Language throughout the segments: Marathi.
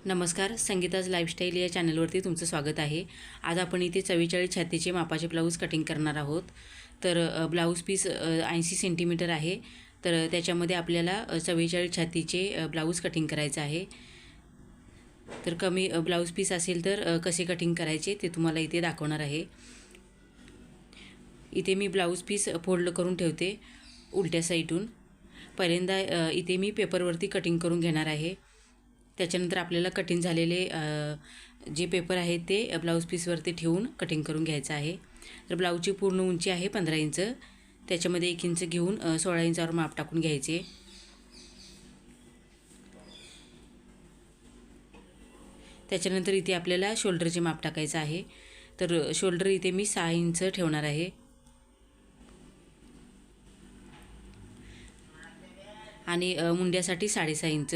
नमस्कार, संगीताज लाईफस्टाईल या चॅनलवरती तुमचं स्वागत आहे। आज आपण इथे 44 छातीचे मापाचे ब्लाऊज कटिंग करणार आहोत। तर ब्लाऊज पीस 80 सेंटीमीटर आहे। तर त्याच्यामध्ये आपल्याला 44 छातीचे ब्लाऊज कटिंग करायचं आहे। तर कमी ब्लाऊज पीस असेल तर कसे कटिंग करायचे ते तुम्हाला इथे दाखवणार आहे। इथे मी ब्लाऊज पीस फोल्ड करून ठेवते उलट्या साईडून। पहिल्यांदा इथे मी पेपरवरती कटिंग करून घेणार आहे। त्याच्यानंतर आपल्याला कटिंग झालेले जे पेपर आहे ते ब्लाऊज पीसवरती ठेवून कटिंग करून घ्यायचं आहे। तर ब्लाऊजची पूर्ण उंची आहे 15 इंच, त्याच्यामध्ये 1 इंच घेऊन 16 इंचावर माप टाकून घ्यायचे। त्याच्यानंतर इथे आपल्याला शोल्डरचे माप टाकायचं आहे। तर शोल्डर इथे मी 6 इंच ठेवणार आहे आणि मुंड्यासाठी 6.5 इंच।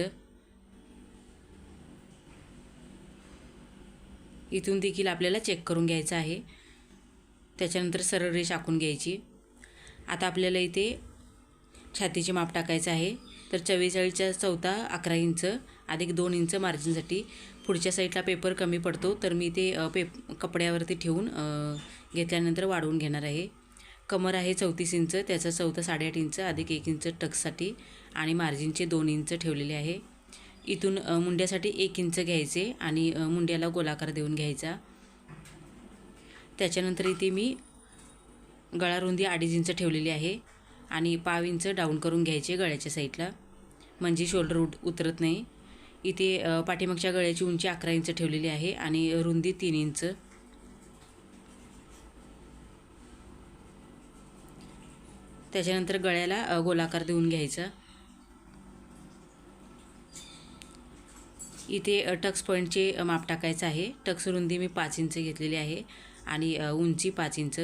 इथून देखील आपल्याला चेक करून घ्यायचं आहे। त्याच्यानंतर सरळ रेष आखून घ्यायची। आता आपल्याला इथे छातीचे माप टाकायचं आहे। तर 44च्या चौथा 11 इंच अधिक 2 इंच मार्जिनसाठी। पुढच्या साईडला पेपर कमी पडतो तर मी ते कपड्यावरती ठेवून घेतल्यानंतर वाढवून घेणार आहे। कमर आहे 34 इंच, त्याचा चौथा 8.5 इंच अधिक 1 इंच टक्ससाठी आणि मार्जिनचे 2 इंच ठेवलेले आहे। इथून मुंड्यासाठी 1 इंच घ्यायचे आणि मुंड्याला गोलाकार देऊन घ्यायचा। त्याच्यानंतर इथे मी गळा रुंदी 2.5 इंच ठेवलेली आहे आणि 1/2 इंच डाऊन करून घ्यायचे गळ्याच्या साईडला, म्हणजे शोल्डर उतरत नाही। इथे पाठीमागच्या गळ्याची उंची 11 इंच ठेवलेली आहे आणि रुंदी 3 इंच। त्याच्यानंतर गळ्याला गोलाकार देऊन घ्यायचा। इथे टक्स पॉईंटचे माप टाकायचं आहे। टक्स रुंदी मी 5 इंच घेतलेली आहे आणि उंची 5 इंच।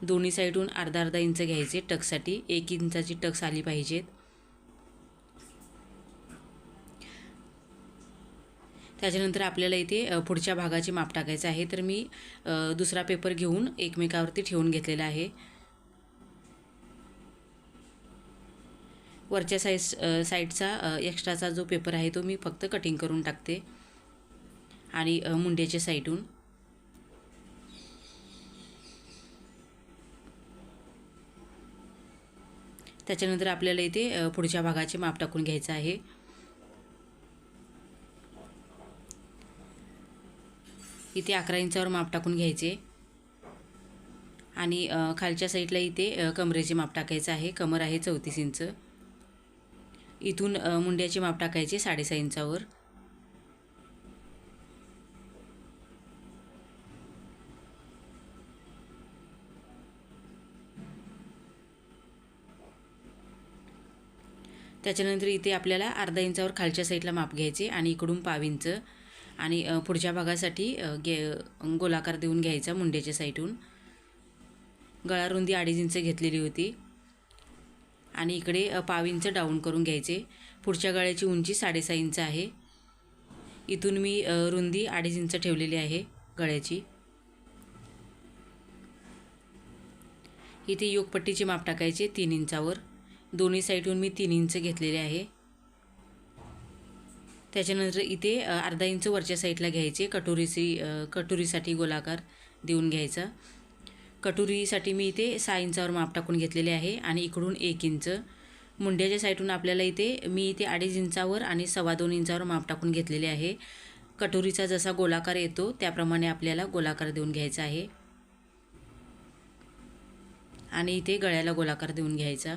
दोन्ही साईडून अर्धा इंच घ्यायचे टक्ससाठी। 1 इंचाची टक्स आली पाहिजेत। त्याच्यानंतर आपल्याला इथे पुढच्या भागाचे माप टाकायचं आहे। तर मी दुसरा पेपर घेऊन एकमेकावरती ठेवून घेतलेला आहे। वरच्या साईडचा एक्स्ट्राचा जो पेपर आहे तो मी फक्त कटिंग करून टाकते आणि मुंड्याच्या साईडून। त्याच्यानंतर आपल्याला इथे पुढच्या भागाचे माप टाकून घ्यायचं आहे। इथे 11 इंचावर माप टाकून घ्यायचे आणि खालच्या साईडला इथे कमरेचे माप टाकायचं आहे। कमर आहे 34 इंच। इथून मुंड्याचे माप टाकायचे 6.5 इंचावर। त्याच्यानंतर इथे आपल्याला अर्धा इंचावर खालच्या साईडला माप घ्यायचे आणि इकडून 1/2 इंच आणि पुढच्या भागासाठी गोलाकार देऊन घ्यायचा मुंड्याच्या साईडून। गळा रुंदी 2.5 इंच घेतलेली होती आणि इकडे 1/2 इंच डाऊन करून घ्यायचे। पुढच्या गळ्याची उंची 6.5 इंच आहे। इथून मी रुंदी 2.5 इंच ठेवलेली आहे गळ्याची। इथे योगपट्टीचे माप टाकायचे 3 इंचावर। दोन्ही साईडून मी 3 इंच घेतलेले आहे। त्याच्यानंतर इथे अर्धा इंच वरच्या साईडला घ्यायचे कटोरीसाठी गोलाकार देऊन घ्यायचा। कटोरीसाठी मी इथे 6 इंचावर माप टाकून घेतलेले आहे आणि इकडून 1 इंच। मुंड्याच्या साईडून आपल्याला मी इथे 2.5 इंचावर आणि 2.25 इंचावर माप टाकून घेतलेले आहे। कटोरीचा जसा गोलाकार येतो त्याप्रमाणे आपल्याला गोलाकार देऊन घ्यायचा आहे आणि इथे गळ्याला गोलाकार देऊन घ्यायचा।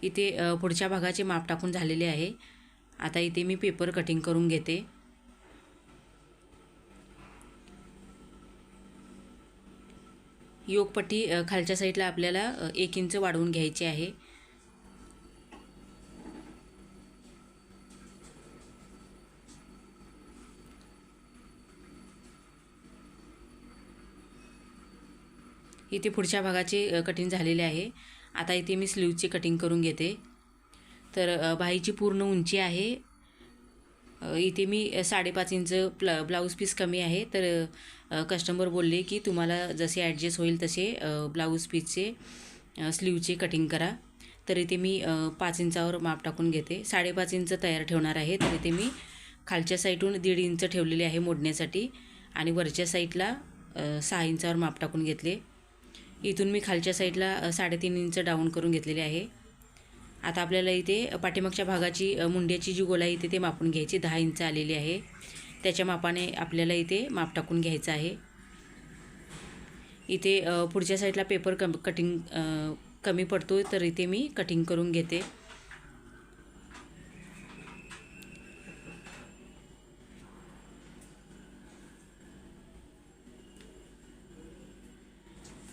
इथे पुढच्या भागाचे माप टाकून झालेले आहे। आता इथे मी पेपर कटिंग करून घेते। योगपट्टी खालच्या साईडला आपल्याला 1 इंच वाढवून घ्यायची आहे। इथे पुढच्या भागाचे कटिंग झालेले आहे। आता इथे मी स्लीवची कटिंग करून घेते। तर बाहीची पूर्ण उंची आहे इथे मी 5.5 इंच ब्लाऊज पीस कमी आहे। तर कस्टमर बोलले की तुम्हाला जसे ॲडजस्ट होईल तसे ब्लाऊज पीसचे स्लीवचे कटिंग करा। तर इथे मी 5 इंचावर माप टाकून घेते। 5.5 इंच तयार ठेवणार आहे। तर इथे मी खालच्या साईडून 1.5 इंच ठेवलेले आहे मोडण्यासाठी आणि वरच्या साईडला 6 इंचावर माप टाकून घेतले. इथून मी खालच्या साईडला 3.5 इंच डाऊन करून घेतलेले आहे. आता आपल्याला इथे पाठीमागच्या भागाची मुंड्याची जी गोलाई इथे ते मापून घ्यायची. 10 इंच आलेली आहे. त्याच्या मापाने आपल्याला इथे माप टाकून घ्यायचं आहे. इथे पुढच्या साईडला पेपर कटिंग कमी पडतो तर इथे मी कटिंग करून घेते.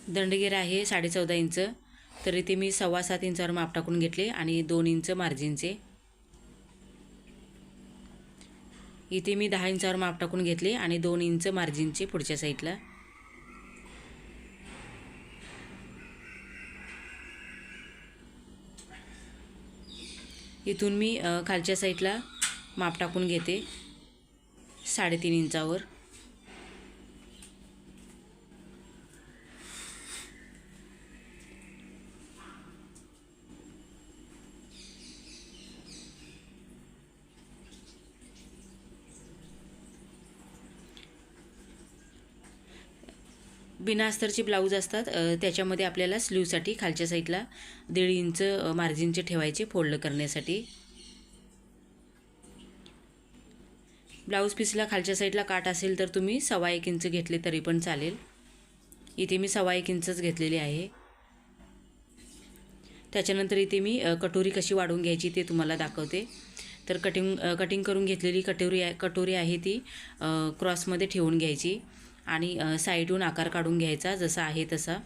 दंडगेर आहे 14.5 इंच, तर इथे मी 7.25 इंचावर माप टाकून घेतले आणि 2 इंच मार्जिनचे. इथे मी 10 इंचावर माप टाकून घेतले आणि 2 इंच मार्जिनचे पुढच्या साईडला. इथून मी खालच्या साईडला माप टाकून घेते 3.5 इंचावर. बिना अस्तरचे ब्लाऊज असतात त्याच्यामध्ये आपल्याला स्लीवसाठी खालच्या साईडला 1.5 इंच मार्जिनचे ठेवायचे फोल्ड करण्यासाठी. ब्लाऊज पीसला खालच्या साईडला काट असेल तर तुम्ही 1.25 इंच घेतले तरी पण चालेल. इथे मी 1.25 इंचच घेतलेले आहे. त्याच्यानंतर इथे मी कटोरी कशी वाढवून घ्यायची ते तुम्हाला दाखवते. तर कटिंग करून घेतलेली कटोरी आहे ती क्रॉसमध्ये ठेवून घ्यायची आणि साईडून आकार काढून घ्यायचा जसा आहे तसा.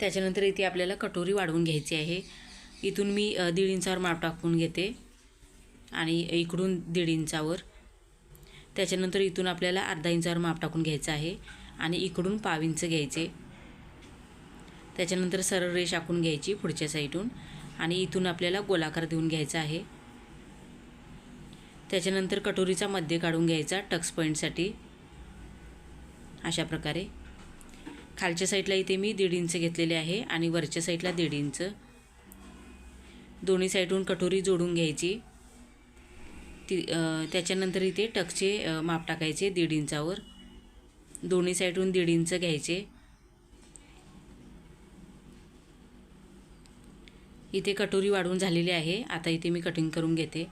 त्याच्यानंतर इथे आपल्याला कटोरी वाढवून घ्यायची आहे. इथून मी 1.5 इंचावर माप टाकून घेते आणि इकडून 1.5 इंचावर. त्याच्यानंतर इथून आपल्याला अर्धा इंचावर माप टाकून घ्यायचं आहे आणि इकडून 1/2 इंच घ्यायचे. त्याच्यानंतर सरळ रेष आखून घ्यायची पुढच्या साईडून आणि इथून आपल्याला गोलाकार देऊन घ्यायचा आहे. त्याच्यानंतर कटोरीचा मध्य काढून घ्यायचा टक्स पॉईंटसाठी अशा प्रकारे. खालच्या साईडला इथे मी 1.5 इंच घेतलेले आहे आणि वरच्या साईडला 1.5 इंच. दोन्ही साईडून कटोरी जोडून घ्यायची. त्याच्यानंतर इथे टक्सचे माप टाकायचे 1.5 इंचावर. दोन्ही साईडून 1.5 इंच घ्यायचे. इथे कटोरी वाढवून झालेली आहे. आता इथे मी कटिंग करून घेते.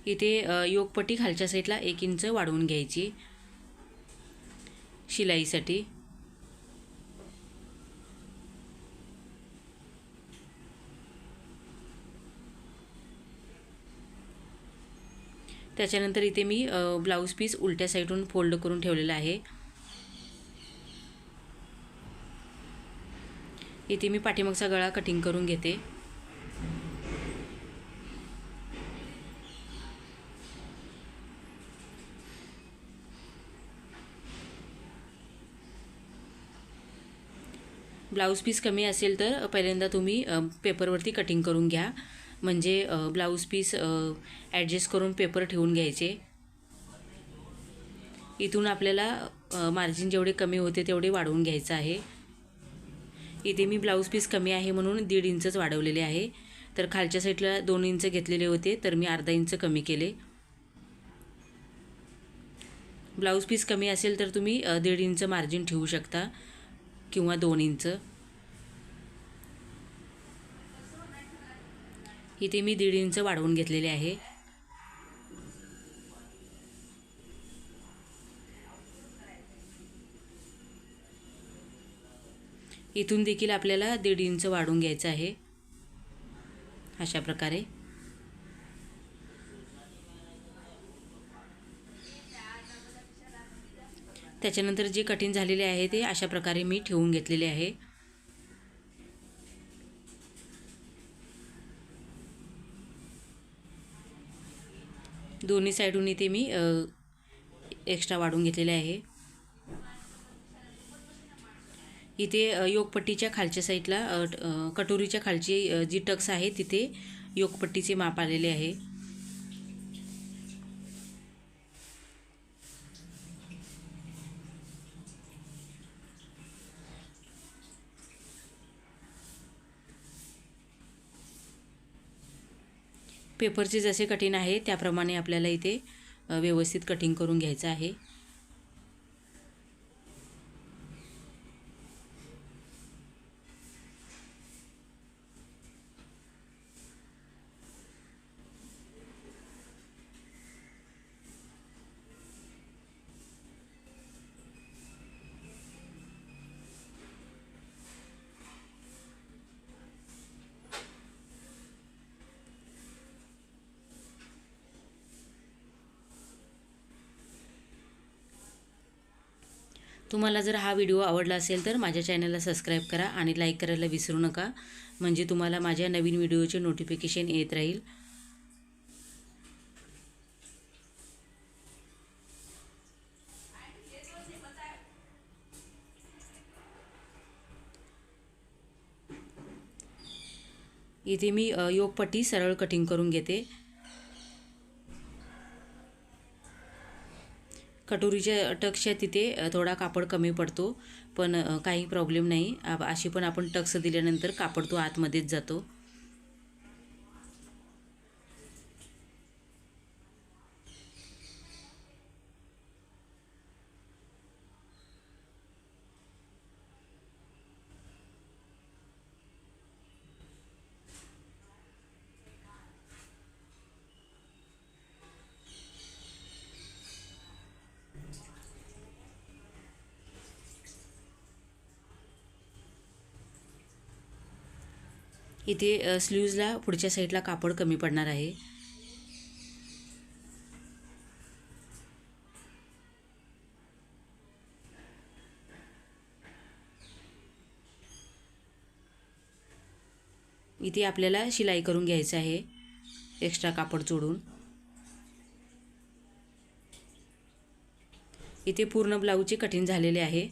इथे योगपट्टी खालच्या साईडला 1 इंच वाढवून घ्यायची शिलाईसाठी. त्याच्यानंतर इथे मी ब्लाऊज पीस उलट्या साईडून फोल्ड करून ठेवलेला आहे. इथे मी पाठीमागचा गळा कटिंग करून घेते. ब्लाऊज पीस कमी असेल तर पहिल्यांदा तुम्ही पेपरवरती कटिंग करून घ्या. म्हणजे ब्लाऊज पीस ॲडजस्ट करून पेपर ठेवून घ्यायचे. इथून आपल्याला मार्जिन जेवढे कमी होते तेवढे वाढवून घ्यायचं आहे. इथे मी ब्लाऊज पीस कमी आहे म्हणून 1.5 इंचच वाढवलेले आहे. तर खालच्या साईडला 2 इंच घेतलेले होते तर मी अर्धा इंच कमी केले. ब्लाऊज पीस कमी असेल तर तुम्ही 1.5 इंच मार्जिन ठेवू शकता किंवा 2 इंच. इथे मी 1.5 इंच वाढवून घेतलेले आहे. इथून देखील आपल्याला 1.5 इंच वाढवून घ्यायचं आहे अशा प्रकारे. त्याच्यानंतर जे कटिंग झालेले आहे ते अशा प्रकारे मी ठेवून घेतलेले आहे. दोन्ही साईडून इथे मी एक्स्ट्रा वाढवून घेतलेले आहे. इथे योगपट्टीच्या खालच्या साईडला कटोरीच्या खालची जी टक्स आहे तिथे योगपट्टीचे माप आलेले आहे. पेपरचे जसे कटिंग आहे त्याप्रमाणे आपल्याला इथे व्यवस्थित कटिंग करून घ्यायचं आहे. तुम्हाला जर हा व्हिडिओ आवडला असेल तर माझ्या चॅनलला सबस्क्राईब करा आणि लाईक करायला विसरू नका, म्हणजे तुम्हाला माझ्या नवीन व्हिडिओचे नोटिफिकेशन येत राहील. इथे मी योगपट्टी सरळ कटिंग करून घेते. कटोरीच्या टक्सच्या तिथे थोडा कापड कमी पडतो, पण काही प्रॉब्लेम नाही. अशी पण आपण टक्स दिल्यानंतर कापड तो आतमध्येच जातो. इथे स्लीव्जला पुढच्या साईडला कापड कमी पडणार आहे. इथे आपल्याला शिलाई करून घ्यायचं आहे एक्स्ट्रा कापड जोडून. इथे पूर्ण ब्लाऊजचे कटिंग झालेले आहे.